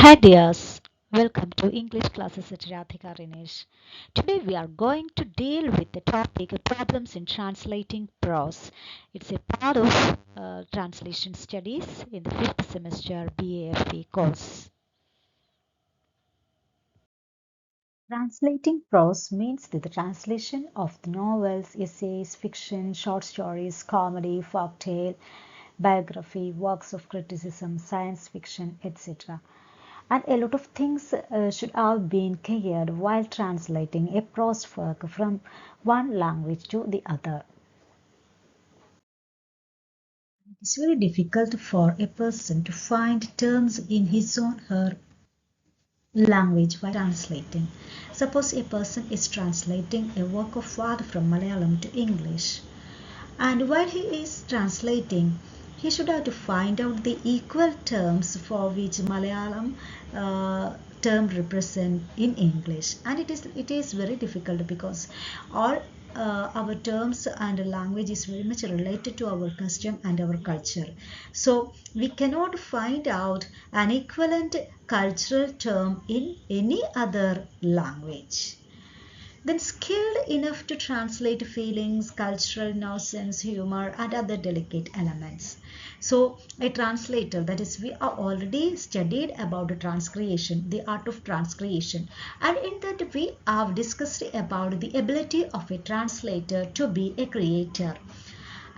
Hi dears, welcome to English classes at RADHIKA. Today we are going to deal with the topic problems in translating prose. It's a part of translation studies in the 5th semester BAFE course. Translating prose means the translation of the novels, essays, fiction, short stories, comedy, folktale, biography, works of criticism, science fiction, etc. And a lot of things should have been cleared while translating a prose work from one language to the other. It's very difficult for a person to find terms in his or her language while translating. Suppose a person is translating a work of art from Malayalam to English, and while he is translating, he should have to find out the equal terms for which Malayalam term represent in English, and it is very difficult because all our terms and language is very much related to our custom and our culture. So we cannot find out an equivalent cultural term in any other language. Then skilled enough to translate feelings, cultural nonsense, humor, and other delicate elements. So a translator, that is, we are already studied about the transcreation, the art of transcreation, and in that we have discussed about the ability of a translator to be a creator.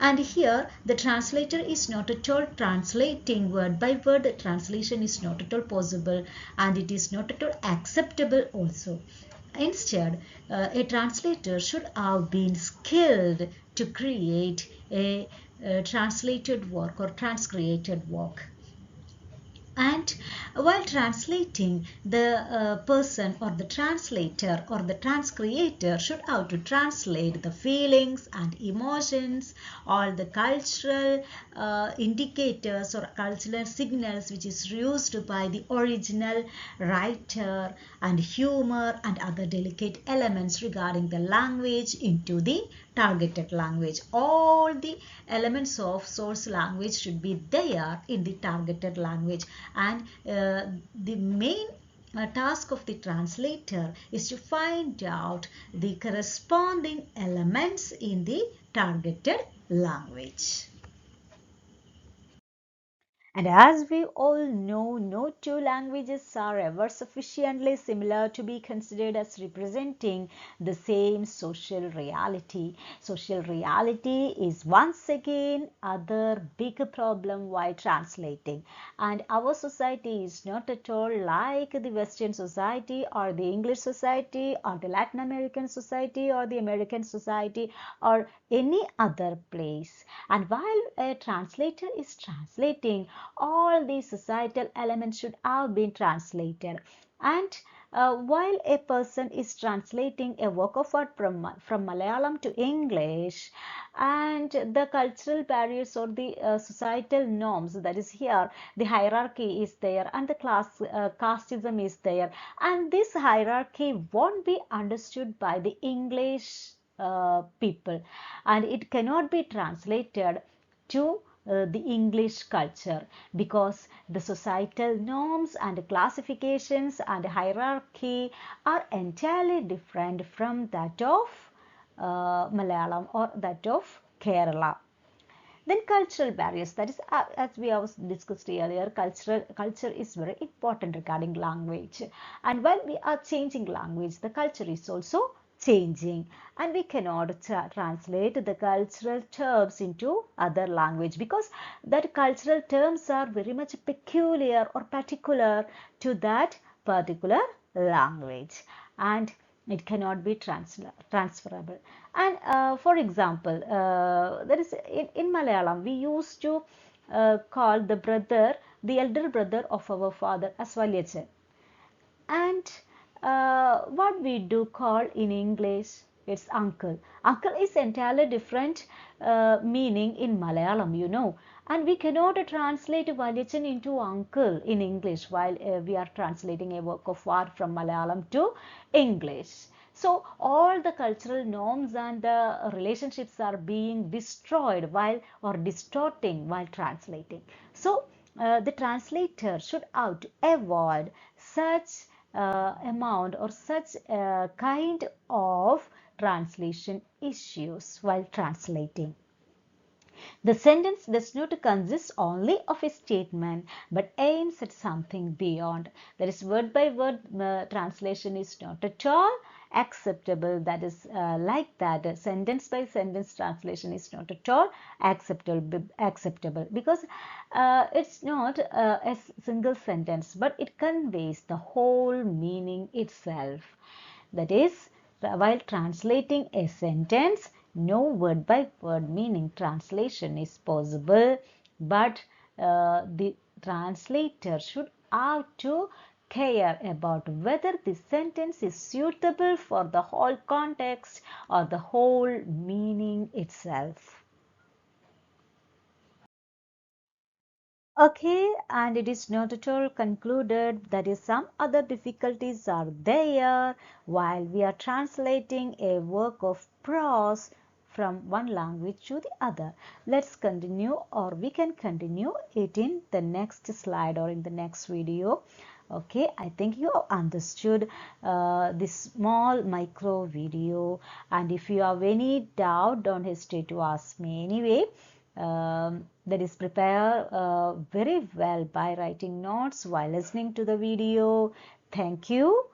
And here the translator is not at all translating word by word. The translation is not at all possible, and it is not at all acceptable also. Instead, a translator should have been skilled to create a translated work or transcreated work. And while translating, the person or the translator or the transcreator should have to translate the feelings and emotions, all the cultural indicators or cultural signals which is used by the original writer, and humor and other delicate elements regarding the language into the targeted language. All the elements of source language should be there in the targeted language, and the main task of the translator is to find out the corresponding elements in the targeted language. And as we all know, no two languages are ever sufficiently similar to be considered as representing the same social reality. Social reality is once again other big problem while translating. And our society is not at all like the Western society or the English society or the Latin American society or the American society or any other place. And while a translator is translating, all these societal elements should have been translated. And while a person is translating a work of art from Malayalam to English, and the cultural barriers or the societal norms, that is, here the hierarchy is there and the casteism is there, and this hierarchy won't be understood by the English people, and it cannot be translated to the English culture, because the societal norms and classifications and hierarchy are entirely different from that of Malayalam or that of Kerala. Then cultural barriers, that is, as we have discussed earlier, culture is very important regarding language, and while we are changing language, the culture is also changing, and we cannot translate the cultural terms into other language, because that cultural terms are very much peculiar or particular to that particular language, and it cannot be transferable. And for example, there is in Malayalam we used to call the elder brother of our father as Valyachan, and what we do call in English, it's uncle. Uncle is entirely different meaning in Malayalam, and we cannot translate Valyachan into uncle in English while we are translating a work of art from Malayalam to English. So all the cultural norms and the relationships are being destroyed while or distorting while translating. So the translator should have to avoid such amount or such kind of translation issues while translating. The sentence does not consist only of a statement but aims at something beyond. That is, word by word translation is not at all acceptable. That is like that. Sentence by sentence translation is not at all acceptable because it's not a single sentence but it conveys the whole meaning itself. That is, while translating a sentence, no word by word meaning translation is possible, but the translator should have to care about whether the sentence is suitable for the whole context or the whole meaning itself. Okay, and it is not at all concluded. That is, some other difficulties are there while we are translating a work of prose from one language to the other. Let's continue, or we can continue it in the next slide or in the next video. Okay, I think you have understood this small micro video, and if you have any doubt, don't hesitate to ask me anyway. That is, prepare very well by writing notes while listening to the video. Thank you.